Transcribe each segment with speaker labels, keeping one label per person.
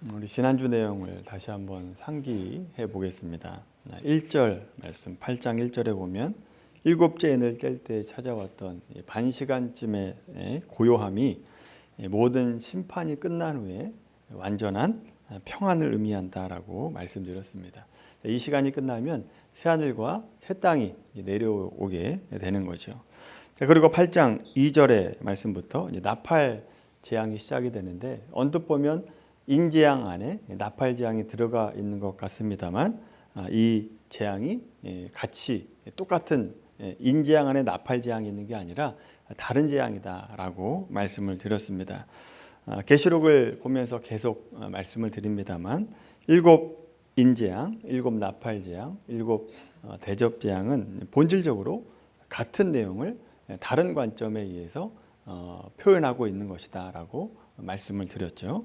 Speaker 1: 우리 지난주 내용을 다시 한번 상기해 보겠습니다. 1절 말씀 8장 1절에 보면 일곱째 인을 깰 때 찾아왔던 반시간쯤의 고요함이 모든 심판이 끝난 후에 완전한 평안을 의미한다라고 말씀드렸습니다. 이 시간이 끝나면 새하늘과 새 땅이 내려오게 되는 거죠. 그리고 8장 2절의 말씀부터 나팔 재앙이 시작이 되는데 언뜻 보면 인재앙 안에 나팔 재앙이 들어가 있는 것 같습니다만 이 재앙이 같이 똑같은 인재앙 안에 나팔 재앙이 있는 게 아니라 다른 재앙이다라고 말씀을 드렸습니다. 계시록을 보면서 계속 말씀을 드립니다만 일곱 인재앙, 일곱 나팔 재앙, 일곱 대접 재앙은 본질적으로 같은 내용을 다른 관점에 의해서 표현하고 있는 것이다라고 말씀을 드렸죠.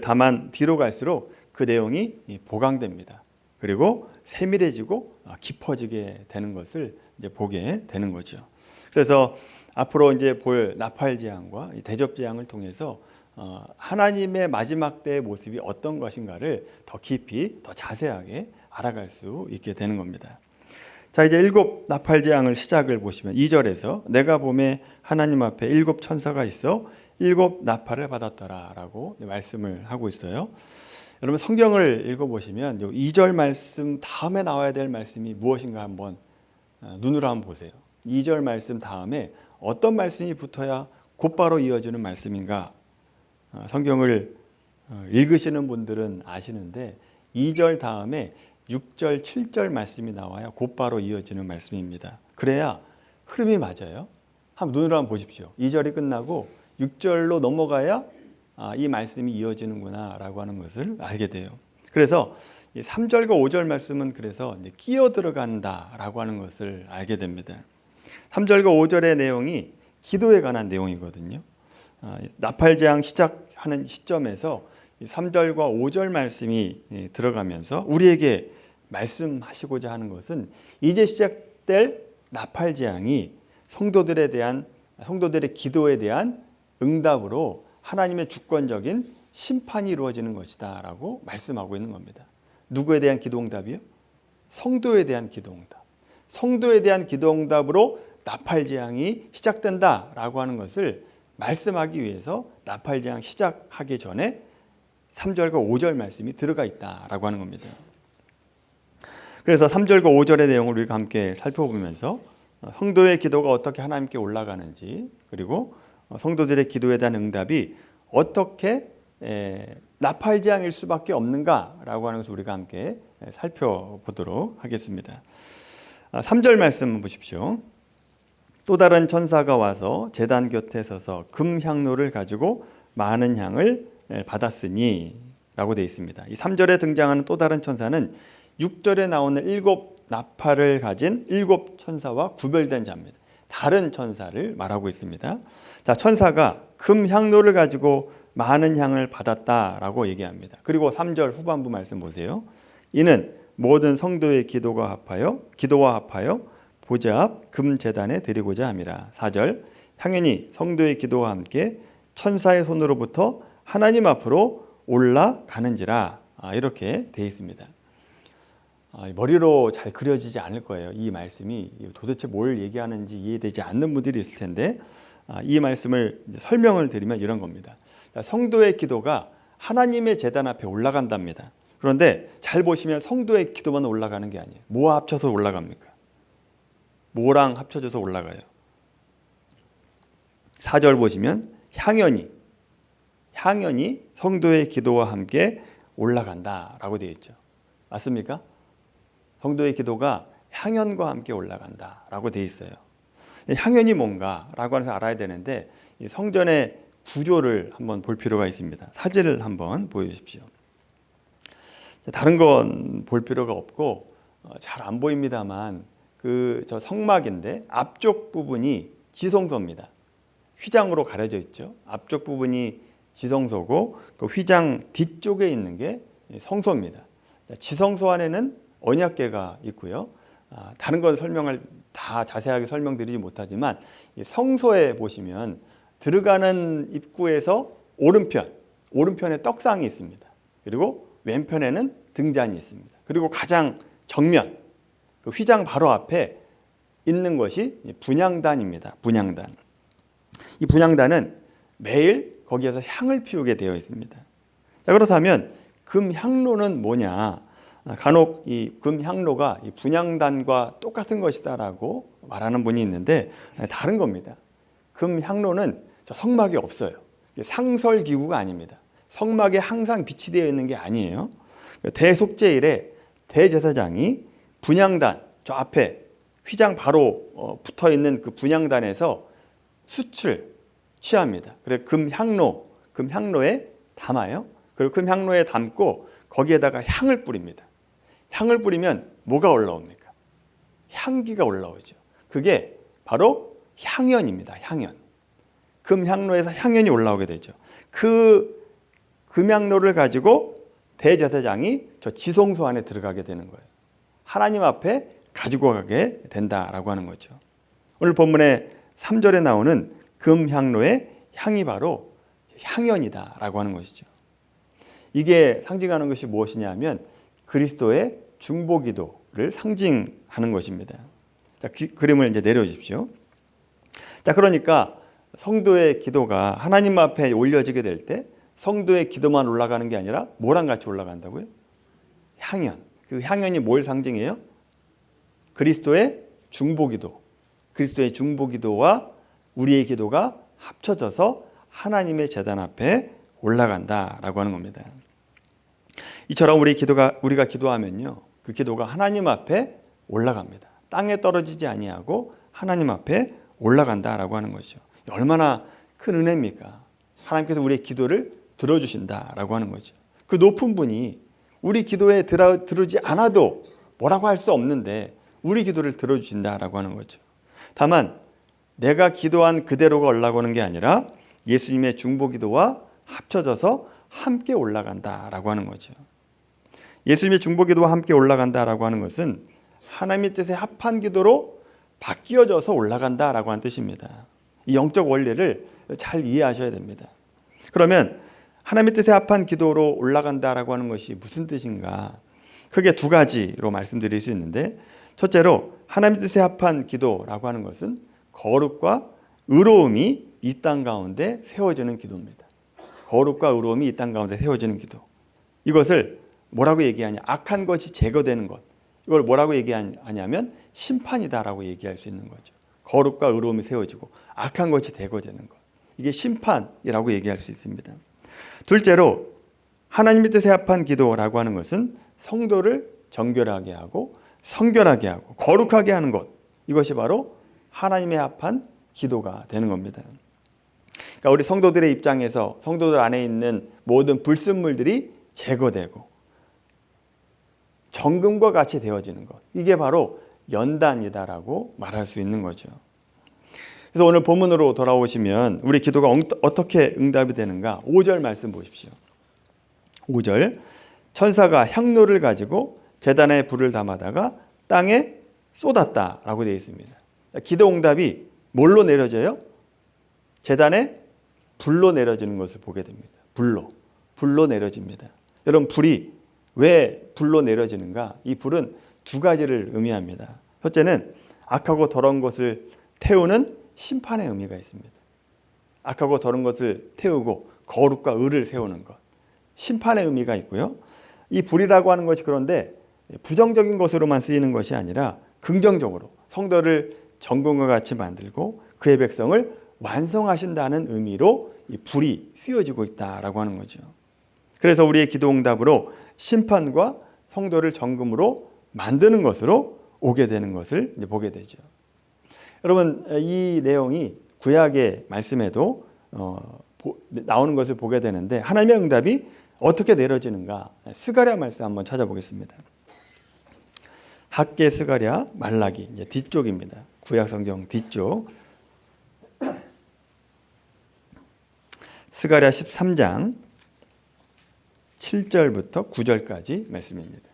Speaker 1: 다만 뒤로 갈수록 그 내용이 보강됩니다. 그리고 세밀해지고 깊어지게 되는 것을 이제 보게 되는 거죠. 그래서 앞으로 이제 볼 나팔 재앙과 대접 재앙을 통해서 하나님의 마지막 때의 모습이 어떤 것인가를 더 깊이, 더 자세하게 알아갈 수 있게 되는 겁니다. 자, 이제 일곱 나팔 재앙을 시작을 보시면 2절에서 내가 봄에 하나님 앞에 일곱 천사가 있어 일곱 나팔을 받았더라라고 말씀을 하고 있어요. 여러분 성경을 읽어보시면 2절 말씀 다음에 나와야 될 말씀이 무엇인가 한번 눈으로 한번 보세요. 2절 말씀 다음에 어떤 말씀이 붙어야 곧바로 이어지는 말씀인가? 성경을 읽으시는 분들은 아시는데 2절 다음에 6절, 7절 말씀이 나와야 곧바로 이어지는 말씀입니다. 그래야 흐름이 맞아요. 한번 눈으로 한번 보십시오. 2절이 끝나고 6절로 넘어가야 이 말씀이 이어지는구나 라고 하는 것을 알게 돼요. 그래서 3절과 5절 말씀은 그래서 끼어 들어간다 라고 하는 것을 알게 됩니다. 3절과 5절의 내용이 기도에 관한 내용이거든요. 나팔재앙 시작하는 시점에서 3절과 5절 말씀이 들어가면서 우리에게 말씀하시고자 하는 것은 이제 시작될 나팔재앙이 성도들의 기도에 대한 응답으로 하나님의 주권적인 심판이 이루어지는 것이다 라고 말씀하고 있는 겁니다. 누구에 대한 기도응답이요? 성도에 대한 기도응답. 성도에 대한 기도응답으로 나팔재앙이 시작된다라고 하는 것을 말씀하기 위해서 나팔재앙 시작하기 전에 3절과 5절 말씀이 들어가 있다라고 하는 겁니다. 그래서 3절과 5절의 내용을 우리가 함께 살펴보면서 성도의 기도가 어떻게 하나님께 올라가는지, 그리고 성도들의 기도에 대한 응답이 어떻게 나팔재앙일 수밖에 없는가라고 하는 것을 우리가 함께 살펴보도록 하겠습니다. 3절 말씀 보십시오. 또 다른 천사가 와서 제단 곁에 서서 금향로를 가지고 많은 향을 받았으니 라고 되어 있습니다. 이 3절에 등장하는 또 다른 천사는 6절에 나오는 일곱 나팔을 가진 일곱 천사와 구별된 자입니다. 다른 천사를 말하고 있습니다. 자, 천사가 금향로를 가지고 많은 향을 받았다라고 얘기합니다. 그리고 3절 후반부 말씀 보세요. 이는 모든 성도의 기도와 합하여 보좌 앞 금제단에 드리고자 함이라. 4절 향연이 성도의 기도와 함께 천사의 손으로부터 하나님 앞으로 올라가는지라. 이렇게 되어 있습니다. 머리로 잘 그려지지 않을 거예요. 이 말씀이 도대체 뭘 얘기하는지 이해되지 않는 분들이 있을 텐데 이 말씀을 설명을 드리면 이런 겁니다. 성도의 기도가 하나님의 제단 앞에 올라간답니다. 그런데 잘 보시면 성도의 기도만 올라가는 게 아니에요. 뭐와 합쳐서 올라갑니까? 뭐랑 합쳐져서 올라가요? 4절 보시면 향연이 성도의 기도와 함께 올라간다라고 되어 있죠. 맞습니까? 성도의 기도가 향연과 함께 올라간다라고 되어 있어요. 향연이 뭔가라고 해서 알아야 되는데 성전의 구조를 한번 볼 필요가 있습니다. 사진을 한번 보여주십시오. 다른 건 볼 필요가 없고 잘 안 보입니다만 저 성막인데 앞쪽 부분이 지성소입니다. 휘장으로 가려져 있죠. 앞쪽 부분이 지성소고 그 휘장 뒤쪽에 있는 게 성소입니다. 지성소 안에는 언약궤가 있고요. 다른 건 다 자세하게 설명드리지 못하지만 성소에 보시면 들어가는 입구에서 오른편에 떡상이 있습니다. 그리고 왼편에는 등잔이 있습니다. 그리고 가장 정면, 그 휘장 바로 앞에 있는 것이 분향단입니다. 분향단. 이 분향단은 매일 거기에서 향을 피우게 되어 있습니다. 자, 그렇다면 금향로는 뭐냐? 간혹 이 금향로가 이 분향단과 똑같은 것이다라고 말하는 분이 있는데 다른 겁니다. 금향로는 저 성막이 없어요. 상설기구가 아닙니다. 성막에 항상 비치되어 있는 게 아니에요. 대속죄일에 대제사장이 분향단, 저 앞에 휘장 바로 붙어 있는 그 분향단에서 숯을 취합니다. 그래서 금향로에 담아요. 그리고 금향로에 담고 거기에다가 향을 뿌립니다. 향을 뿌리면 뭐가 올라옵니까? 향기가 올라오죠. 그게 바로 향연입니다. 향연. 금향로에서 향연이 올라오게 되죠. 그 금향로를 가지고 대제사장이 저 지성소 안에 들어가게 되는 거예요. 하나님 앞에 가지고 가게 된다라고 하는 거죠. 오늘 본문의 3절에 나오는 금향로의 향이 바로 향연이다라고 하는 것이죠. 이게 상징하는 것이 무엇이냐 하면 그리스도의 중보기도를 상징하는 것입니다. 자, 그림을 이제 내려주십시오. 자, 그러니까 성도의 기도가 하나님 앞에 올려지게 될 때 성도의 기도만 올라가는 게 아니라 뭐랑 같이 올라간다고요? 향연. 그 향연이 뭘 상징해요? 그리스도의 중보기도. 그리스도의 중보기도와 우리의 기도가 합쳐져서 하나님의 제단 앞에 올라간다라고 하는 겁니다. 이처럼 우리가 기도하면요, 그 기도가 하나님 앞에 올라갑니다. 땅에 떨어지지 아니하고 하나님 앞에 올라간다라고 하는 것이죠. 얼마나 큰 은혜입니까? 하나님께서 우리의 기도를 들어주신다라고 하는 거죠. 그 높은 분이 우리 기도에 들어오지 않아도 뭐라고 할 수 없는데 우리 기도를 들어주신다라고 하는 거죠. 다만 내가 기도한 그대로가 올라오는 게 아니라 예수님의 중보기도와 합쳐져서 함께 올라간다라고 하는 거죠. 예수님의 중보기도와 함께 올라간다라고 하는 것은 하나님의 뜻에 합한 기도로 바뀌어져서 올라간다라고 하는 뜻입니다. 이 영적 원리를 잘 이해하셔야 됩니다. 그러면 하나님의 뜻에 합한 기도로 올라간다라고 하는 것이 무슨 뜻인가? 크게 두 가지로 말씀드릴 수 있는데, 첫째로 하나님의 뜻에 합한 기도라고 하는 것은 거룩과 의로움이 이 땅 가운데 세워지는 기도입니다. 거룩과 의로움이 이 땅 가운데 세워지는 기도. 이것을 뭐라고 얘기하냐? 악한 것이 제거되는 것. 이걸 뭐라고 얘기하냐면 심판이다라고 얘기할 수 있는 거죠. 거룩과 의로움이 세워지고 악한 것이 제거되는 것. 이게 심판이라고 얘기할 수 있습니다. 둘째로 하나님의 뜻에 합한 기도라고 하는 것은 성도를 정결하게 하고 성결하게 하고 거룩하게 하는 것. 이것이 바로 하나님의 합한 기도가 되는 겁니다. 그러니까 우리 성도들의 입장에서 성도들 안에 있는 모든 불순물들이 제거되고 정금과 같이 되어지는 것. 이게 바로 연단이다라고 말할 수 있는 거죠. 그래서 오늘 본문으로 돌아오시면 우리 기도가 어떻게 응답이 되는가? 5절 말씀 보십시오. 5절 천사가 향로를 가지고 제단에 불을 담아다가 땅에 쏟았다라고 되어 있습니다. 기도 응답이 뭘로 내려져요? 제단에 불로 내려지는 것을 보게 됩니다. 불로 내려집니다. 여러분, 불이 왜 불로 내려지는가? 이 불은 두 가지를 의미합니다. 첫째는 악하고 더러운 것을 태우는 심판의 의미가 있습니다. 악하고 더러운 것을 태우고 거룩과 의를 세우는 것. 심판의 의미가 있고요. 이 불이라고 하는 것이 그런데 부정적인 것으로만 쓰이는 것이 아니라 긍정적으로 성도를 정금과 같이 만들고 그의 백성을 완성하신다는 의미로 이 불이 쓰여지고 있다라고 하는 거죠. 그래서 우리의 기도 응답으로 심판과 성도를 정금으로 만드는 것으로 오게 되는 것을 이제 보게 되죠. 여러분, 이 내용이 구약의 말씀에도 나오는 것을 보게 되는데 하나님의 응답이 어떻게 내려지는가? 스가랴 말씀 한번 찾아보겠습니다. 학개, 스가랴, 말라기 이제 뒤쪽입니다. 구약 성경 뒤쪽. 스가랴 13장 7절부터 9절까지 말씀입니다.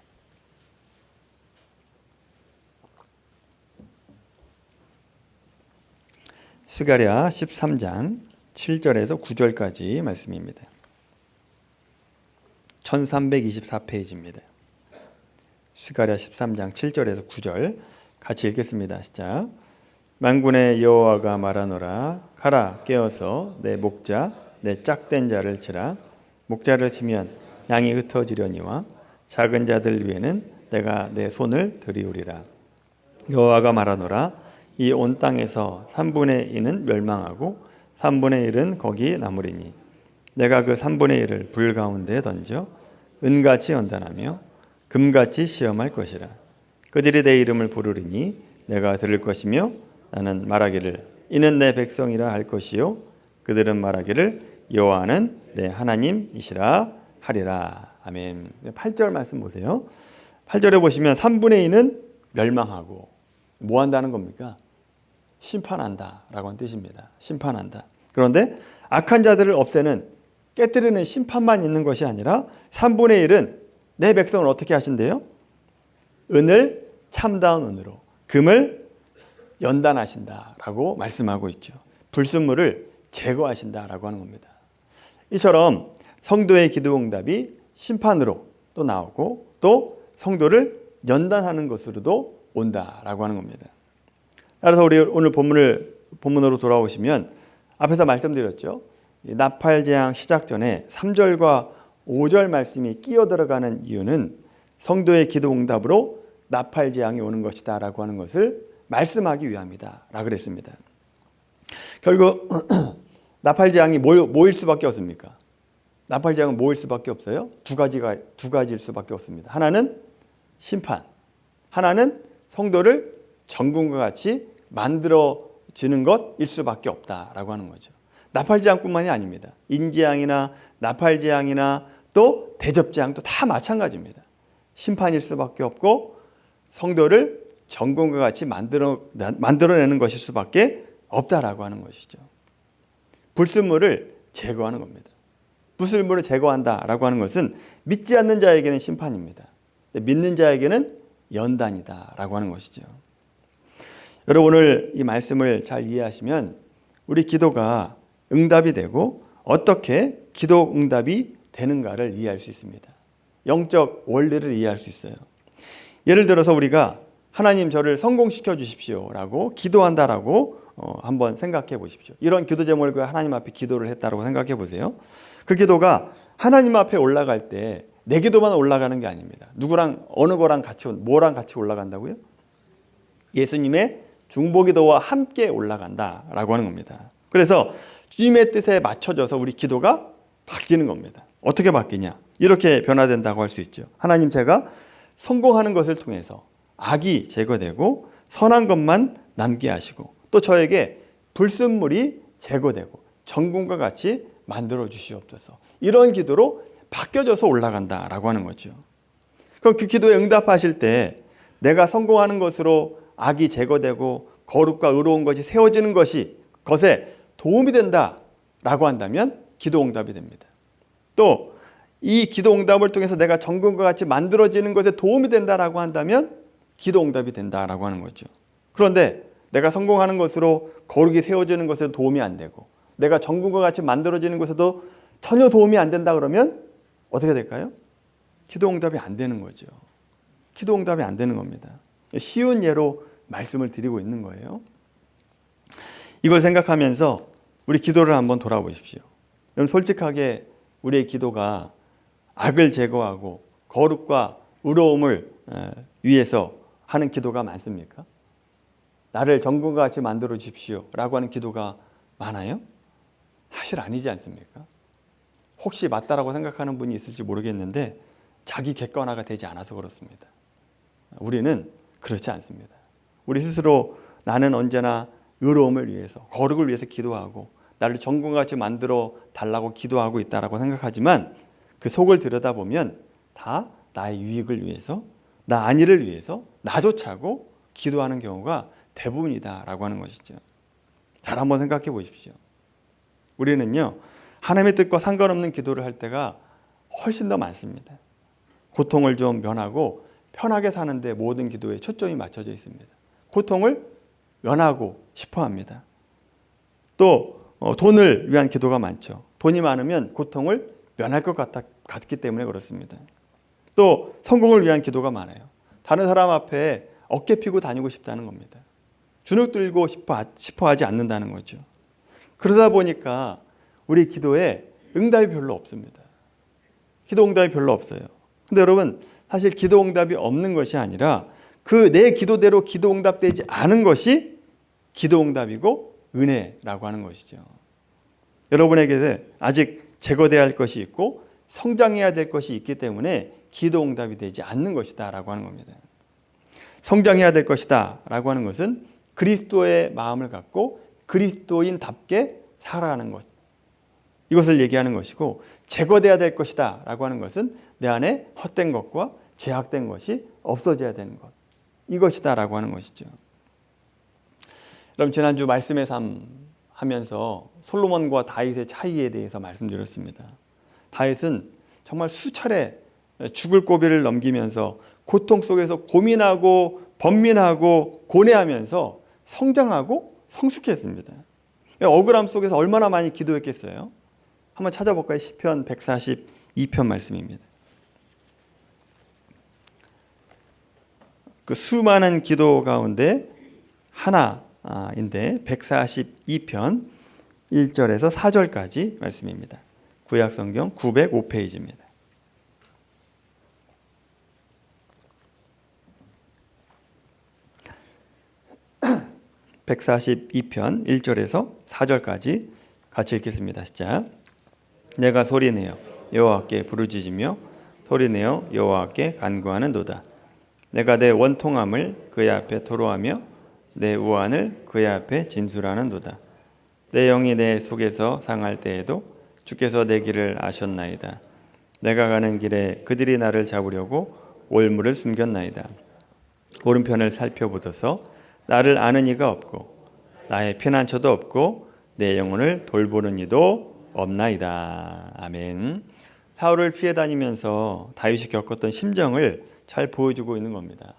Speaker 1: 스가랴 13장 7절에서 9절까지 말씀입니다. 1324페이지입니다. 스가랴 13장 7절에서 9절 같이 읽겠습니다. 시작. 만군의 여호와가 말하노라. 가라 깨어서 내 목자 내 짝된 자를 치라. 목자를 치면 양이 흩어지려니와 작은 자들 위에는 내가 내 손을 들이우리라. 여호와가 말하노라. 이 온 땅에서 3분의 2는 멸망하고 3분의 1은 거기 남으리니 내가 그 3분의 1을 불 가운데 던져 은같이 연단하며 금같이 시험할 것이라. 그들이 내 이름을 부르리니 내가 들을 것이며 나는 말하기를 이는 내 백성이라 할 것이요 그들은 말하기를 여호와는 내 하나님이시라 하리라. 아멘. 8절 말씀 보세요. 8절에 보시면 3분의 2는 멸망하고 뭐 한다는 겁니까? 심판한다 라고 하는 뜻입니다. 심판한다. 그런데 악한 자들을 없애는 깨뜨리는 심판만 있는 것이 아니라 3분의 1은 내 백성을 어떻게 하신대요? 은을 참다운 은으로 금을 연단하신다라고 말씀하고 있죠. 불순물을 제거하신다라고 하는 겁니다. 이처럼 성도의 기도응답이 심판으로 또 나오고 또 성도를 연단하는 것으로도 온다라고 하는 겁니다. 따라서 우리 오늘 본문으로 돌아오시면 앞에서 말씀드렸죠. 나팔재앙 시작 전에 3절과 5절 말씀이 끼어 들어가는 이유는 성도의 기도응답으로 나팔재앙이 오는 것이다 라고 하는 것을 말씀하기 위함이다 라고 그랬습니다. 결국 나팔재앙이 뭐일 수밖에 없습니까? 나팔재앙은 뭐일 수밖에 없어요? 두 가지일 수밖에 없습니다. 하나는 심판, 하나는 성도를 정금과 같이 만들어지는 것일 수밖에 없다라고 하는 거죠. 나팔재앙뿐만이 아닙니다. 인재앙이나 나팔재앙이나 또 대접재앙도 다 마찬가지입니다. 심판일 수밖에 없고 성도를 정금과 같이 만들어내는 것일 수밖에 없다라고 하는 것이죠. 불순물을 제거하는 겁니다. 불순물을 제거한다라고 하는 것은 믿지 않는 자에게는 심판입니다. 믿는 자에게는 연단이다라고 하는 것이죠. 여러분 오늘 이 말씀을 잘 이해하시면 우리 기도가 응답이 되고 어떻게 기도 응답이 되는가를 이해할 수 있습니다. 영적 원리를 이해할 수 있어요. 예를 들어서 우리가 하나님 저를 성공시켜 주십시오 라고 기도한다라고 한번 생각해 보십시오. 이런 기도 제목을 하나님 앞에 기도를 했다라고 생각해 보세요. 그 기도가 하나님 앞에 올라갈 때 내 기도만 올라가는 게 아닙니다. 누구랑 어느 거랑 같이 뭐랑 같이 올라간다고요? 예수님의 중보기도와 함께 올라간다라고 하는 겁니다. 그래서 주님의 뜻에 맞춰져서 우리 기도가 바뀌는 겁니다. 어떻게 바뀌냐? 이렇게 변화된다고 할 수 있죠. 하나님 제가 성공하는 것을 통해서 악이 제거되고 선한 것만 남게 하시고 또 저에게 불순물이 제거되고 정금과 같이 만들어 주시옵소서. 이런 기도로 바뀌어져서 올라간다라고 하는 거죠. 그럼 그 기도에 응답하실 때 내가 성공하는 것으로 악이 제거되고 거룩과 의로운 것이 세워지는 것에 도움이 된다라고 한다면 기도 응답이 됩니다. 또 이 기도 응답을 통해서 내가 정금과 같이 만들어지는 것에 도움이 된다라고 한다면 기도 응답이 된다라고 하는 거죠. 그런데 내가 성공하는 것으로 거룩이 세워지는 것에 도움이 안 되고 내가 정금과 같이 만들어지는 것에도 전혀 도움이 안 된다 그러면 어떻게 될까요? 기도 응답이 안 되는 거죠. 기도 응답이 안 되는 겁니다. 쉬운 예로 말씀을 드리고 있는 거예요. 이걸 생각하면서 우리 기도를 한번 돌아보십시오. 여러분 솔직하게 우리의 기도가 악을 제거하고 거룩과 의로움을 위해서 하는 기도가 많습니까? 나를 정금과 같이 만들어 주십시오 라고 하는 기도가 많아요? 사실 아니지 않습니까? 혹시 맞다라고 생각하는 분이 있을지 모르겠는데 자기 객관화가 되지 않아서 그렇습니다. 우리는 그렇지 않습니다. 우리 스스로 나는 언제나 의로움을 위해서 거룩을 위해서 기도하고 나를 정금과 같이 만들어 달라고 기도하고 있다라고 생각하지만 그 속을 들여다보면 다 나의 유익을 위해서 나 안위를 위해서 나조차고 기도하는 경우가 대부분이다라고 하는 것이죠. 잘 한번 생각해 보십시오. 우리는요 하나님의 뜻과 상관없는 기도를 할 때가 훨씬 더 많습니다. 고통을 좀 면하고 편하게 사는데 모든 기도에 초점이 맞춰져 있습니다. 고통을 면하고 싶어 합니다. 또 돈을 위한 기도가 많죠. 돈이 많으면 고통을 면할 것 같기 때문에 그렇습니다. 또 성공을 위한 기도가 많아요. 다른 사람 앞에 어깨 피고 다니고 싶다는 겁니다. 주눅 들고 싶어 하지 않는다는 거죠. 그러다 보니까 우리 기도에 응답이 별로 없습니다. 기도 응답이 별로 없어요. 근데 여러분, 사실 기도 응답이 없는 것이 아니라 그 내 기도대로 기도 응답되지 않은 것이 기도 응답이고 은혜라고 하는 것이죠. 여러분에게 아직 제거돼야 할 것이 있고 성장해야 될 것이 있기 때문에 기도 응답이 되지 않는 것이다 라고 하는 겁니다. 성장해야 될 것이다 라고 하는 것은 그리스도의 마음을 갖고 그리스도인답게 살아가는 것, 이것을 얘기하는 것이고, 제거돼야 될 것이다 라고 하는 것은 내 안에 헛된 것과 죄악된 것이 없어져야 되는 것, 이것이다 라고 하는 것이죠. 그럼 지난주 말씀의 삶 하면서 솔로몬과 다윗의 차이에 대해서 말씀드렸습니다. 다윗은 정말 수차례 죽을 고비를 넘기면서 고통 속에서 고민하고 번민하고 고뇌하면서 성장하고 성숙했습니다. 억울함 속에서 얼마나 많이 기도했겠어요? 한번 찾아볼까요? 시편 142편 말씀입니다. 그 수많은 기도 가운데 하나인데 142편 1절에서 4절까지 말씀입니다. 구약성경 905페이지입니다. 142편 1절에서 4절까지 같이 읽겠습니다. 시작. 내가 소리내어 여호와께 부르짖으며 소리내어 여호와께 간구하는도다. 내가 내 원통함을 그의 앞에 토로하며 내 우환을 그의 앞에 진술하는도다. 내 영이 내 속에서 상할 때에도 주께서 내 길을 아셨나이다. 내가 가는 길에 그들이 나를 잡으려고 올무를 숨겼나이다. 오른편을 살펴보소서. 나를 아는 이가 없고 나의 피난처도 없고 내 영혼을 돌보는 이도 없나이다. 아멘. 사울을 피해 다니면서 다윗이 겪었던 심정을 잘 보여주고 있는 겁니다.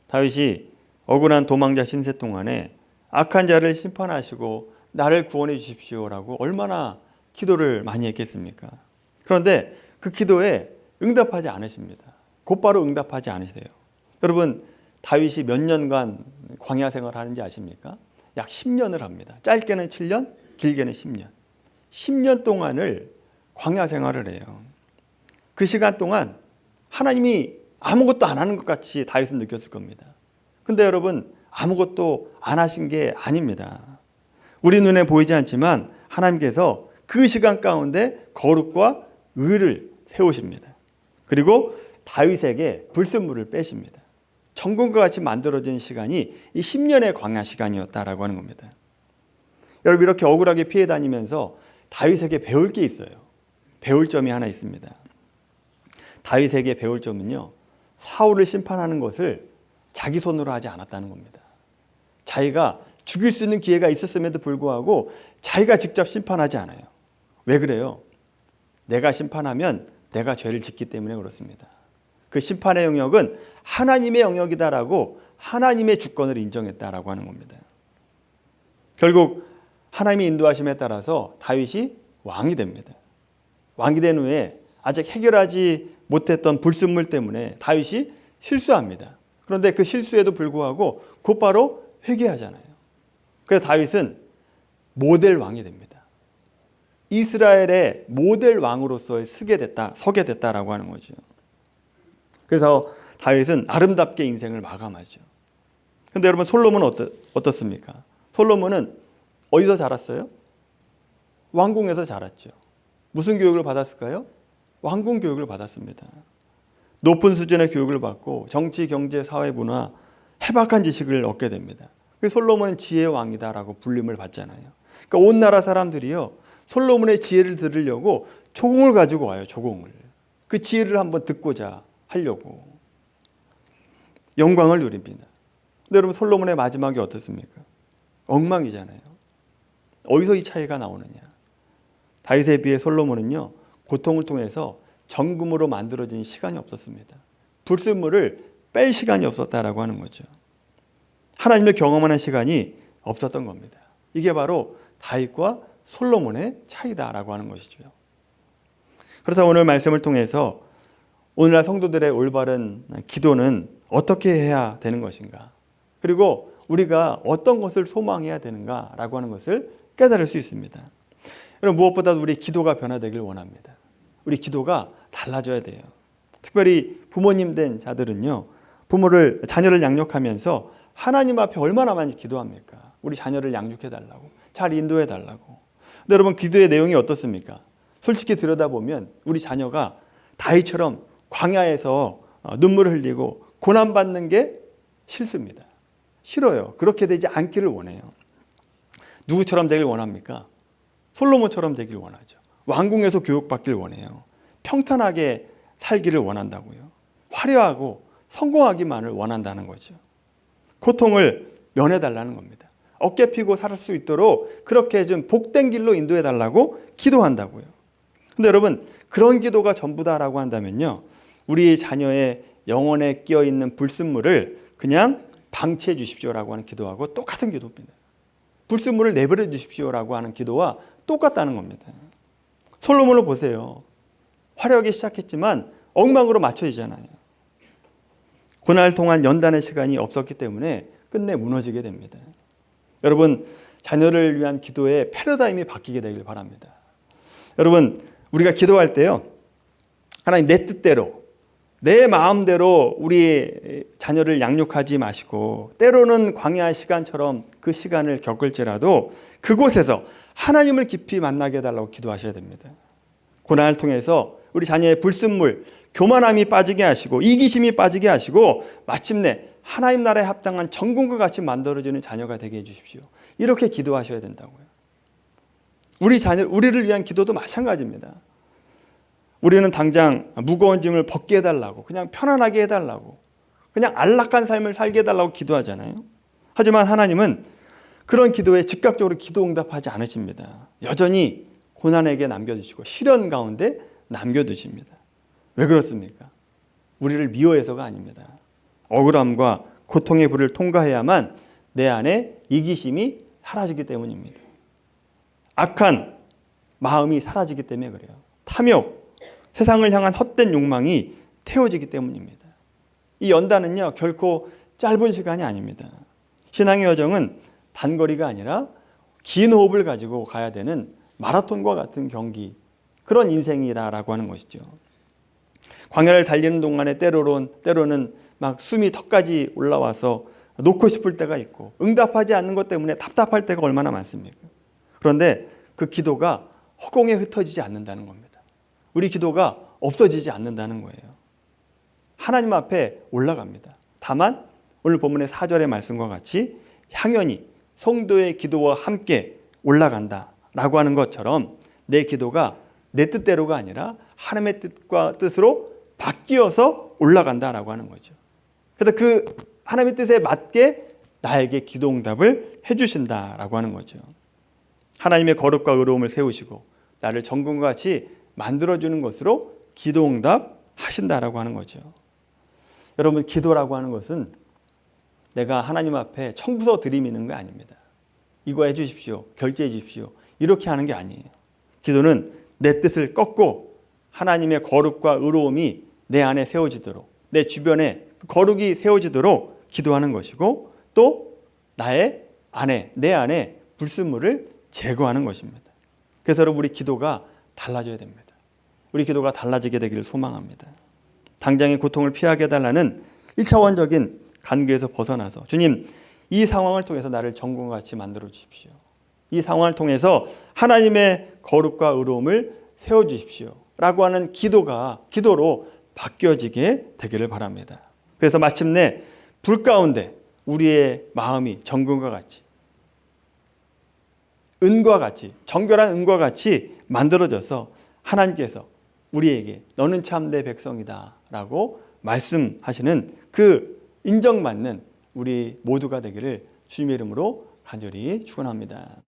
Speaker 1: 다윗이 억울한 도망자 신세 동안에 악한 자를 심판하시고 나를 구원해 주십시오라고 얼마나 기도를 많이 했겠습니까? 그런데 그 기도에 응답하지 않으십니다. 곧바로 응답하지 않으세요. 여러분, 다윗이 몇 년간 광야 생활을 하는지 아십니까? 약 10년을 합니다. 짧게는 7년, 길게는 10년. 10년 동안을 광야 생활을 해요. 그 시간 동안 하나님이 아무것도 안 하는 것 같이 다윗은 느꼈을 겁니다. 근데 여러분, 아무것도 안 하신 게 아닙니다. 우리 눈에 보이지 않지만 하나님께서 그 시간 가운데 거룩과 의를 세우십니다. 그리고 다윗에게 불순물을 빼십니다. 천국과 같이 만들어진 시간이 이 10년의 광야 시간이었다라고 하는 겁니다. 여러분, 이렇게 억울하게 피해 다니면서 다윗에게 배울 게 있어요. 배울 점이 하나 있습니다. 다윗에게 배울 점은요, 사울을 심판하는 것을 자기 손으로 하지 않았다는 겁니다. 자기가 죽일 수 있는 기회가 있었음에도 불구하고 자기가 직접 심판하지 않아요. 왜 그래요? 내가 심판하면 내가 죄를 짓기 때문에 그렇습니다. 그 심판의 영역은 하나님의 영역이다라고 하나님의 주권을 인정했다라고 하는 겁니다. 결국 하나님의 인도하심에 따라서 다윗이 왕이 됩니다. 왕이 된 후에 아직 해결하지 못했던 불순물 때문에 다윗이 실수합니다. 그런데 그 실수에도 불구하고 곧바로 회개하잖아요. 그래서 다윗은 모델 왕이 됩니다. 이스라엘의 모델 왕으로서 서게 됐다라고 하는 거죠. 그래서 다윗은 아름답게 인생을 마감하죠. 그런데 여러분, 솔로몬은 어떻습니까? 솔로몬은 어디서 자랐어요? 왕궁에서 자랐죠. 무슨 교육을 받았을까요? 왕궁 교육을 받았습니다. 높은 수준의 교육을 받고 정치, 경제, 사회, 문화, 해박한 지식을 얻게 됩니다. 솔로몬은 지혜의 왕이다라고 불림을 받잖아요. 그러니까 온 나라 사람들이요, 솔로몬의 지혜를 들으려고 조공을 가지고 와요. 조공을. 그 지혜를 한번 듣고자 하려고 영광을 누립니다. 근데 여러분, 솔로몬의 마지막이 어떻습니까? 엉망이잖아요. 어디서 이 차이가 나오느냐? 다윗에 비해 솔로몬은요, 고통을 통해서 정금으로 만들어진 시간이 없었습니다. 불순물을 뺄 시간이 없었다라고 하는 거죠. 하나님을 경험하는 시간이 없었던 겁니다. 이게 바로 다윗과 솔로몬의 차이다라고 하는 것이죠. 그래서 오늘 말씀을 통해서 오늘날 성도들의 올바른 기도는 어떻게 해야 되는 것인가, 그리고 우리가 어떤 것을 소망해야 되는가라고 하는 것을 깨달을 수 있습니다. 여러분, 무엇보다도 우리 기도가 변화되길 원합니다. 우리 기도가 달라져야 돼요. 특별히 부모님 된 자들은요, 자녀를 양육하면서 하나님 앞에 얼마나 많이 기도합니까? 우리 자녀를 양육해 달라고, 잘 인도해 달라고. 근데 여러분, 기도의 내용이 어떻습니까? 솔직히 들여다보면 우리 자녀가 다윗처럼 광야에서 눈물을 흘리고 고난받는 게 싫습니다. 싫어요. 그렇게 되지 않기를 원해요. 누구처럼 되길 원합니까? 솔로몬처럼 되길 원하죠. 왕궁에서 교육받길 원해요. 평탄하게 살기를 원한다고요. 화려하고 성공하기만을 원한다는 거죠. 고통을 면해달라는 겁니다. 어깨 피고 살 수 있도록 그렇게 좀 복된 길로 인도해달라고 기도한다고요. 근데 여러분, 그런 기도가 전부다라고 한다면요, 우리 자녀의 영혼에 끼어있는 불순물을 그냥 방치해 주십시오라고 하는 기도하고 똑같은 기도입니다. 불순물을 내버려 주십시오라고 하는 기도와 똑같다는 겁니다. 솔로몬을 보세요. 화려하게 시작했지만 엉망으로 맞춰지잖아요. 고난을 통한 연단의 시간이 없었기 때문에 끝내 무너지게 됩니다. 여러분, 자녀를 위한 기도의 패러다임이 바뀌게 되길 바랍니다. 여러분, 우리가 기도할 때요, 하나님 내 뜻대로, 내 마음대로 우리 자녀를 양육하지 마시고, 때로는 광야 시간처럼 그 시간을 겪을지라도 그곳에서 하나님을 깊이 만나게 해달라고 기도하셔야 됩니다. 고난을 통해서 우리 자녀의 불순물, 교만함이 빠지게 하시고 이기심이 빠지게 하시고 마침내 하나님 나라에 합당한 정금과 같이 만들어지는 자녀가 되게 해주십시오. 이렇게 기도하셔야 된다고요. 우리를 위한 기도도 마찬가지입니다. 우리는 당장 무거운 짐을 벗게 해달라고, 그냥 편안하게 해달라고, 그냥 안락한 삶을 살게 해달라고 기도하잖아요. 하지만 하나님은 그런 기도에 즉각적으로 기도 응답하지 않으십니다. 여전히 고난에게 남겨두시고 시련 가운데 남겨두십니다. 왜 그렇습니까? 우리를 미워해서가 아닙니다. 억울함과 고통의 불을 통과해야만 내 안에 이기심이 사라지기 때문입니다. 악한 마음이 사라지기 때문에 그래요. 탐욕, 세상을 향한 헛된 욕망이 태워지기 때문입니다. 이 연단은요, 결코 짧은 시간이 아닙니다. 신앙의 여정은 단거리가 아니라 긴 호흡을 가지고 가야 되는 마라톤과 같은 경기, 그런 인생이라고 하는 것이죠. 광야를 달리는 동안에 때로는 막 숨이 턱까지 올라와서 놓고 싶을 때가 있고, 응답하지 않는 것 때문에 답답할 때가 얼마나 많습니까? 그런데 그 기도가 허공에 흩어지지 않는다는 겁니다. 우리 기도가 없어지지 않는다는 거예요. 하나님 앞에 올라갑니다. 다만 오늘 본문의 4절의 말씀과 같이 향연히 성도의 기도와 함께 올라간다라고 하는 것처럼 내 기도가 내 뜻대로가 아니라 하나님의 뜻과 뜻으로 바뀌어서 올라간다라고 하는 거죠. 그래서 그 하나님의 뜻에 맞게 나에게 기도 응답을 해주신다라고 하는 거죠. 하나님의 거룩과 의로움을 세우시고 나를 정금과 같이 만들어주는 것으로 기도 응답하신다라고 하는 거죠. 여러분, 기도라고 하는 것은 내가 하나님 앞에 청구서 들이미는 게 아닙니다. 이거 해주십시오, 결제해 주십시오, 이렇게 하는 게 아니에요. 기도는 내 뜻을 꺾고 하나님의 거룩과 의로움이 내 안에 세워지도록, 내 주변에 거룩이 세워지도록 기도하는 것이고, 또 나의 안에, 내 안에 불순물을 제거하는 것입니다. 그래서 여러분, 우리 기도가 달라져야 됩니다. 우리 기도가 달라지게 되기를 소망합니다. 당장의 고통을 피하게 해달라는 1차원적인 간구에서 벗어나서, 주님, 이 상황을 통해서 나를 정금과 같이 만들어 주십시오. 이 상황을 통해서 하나님의 거룩과 의로움을 세워주십시오 라고 하는 기도로 바뀌어지게 되기를 바랍니다. 그래서 마침내 불 가운데 우리의 마음이 정금과 같이, 은과 같이, 정결한 은과 같이 만들어져서 하나님께서 우리에게 너는 참 내 백성이다 라고 말씀하시는 그 인정받는 우리 모두가 되기를 주님의 이름으로 간절히 축원합니다.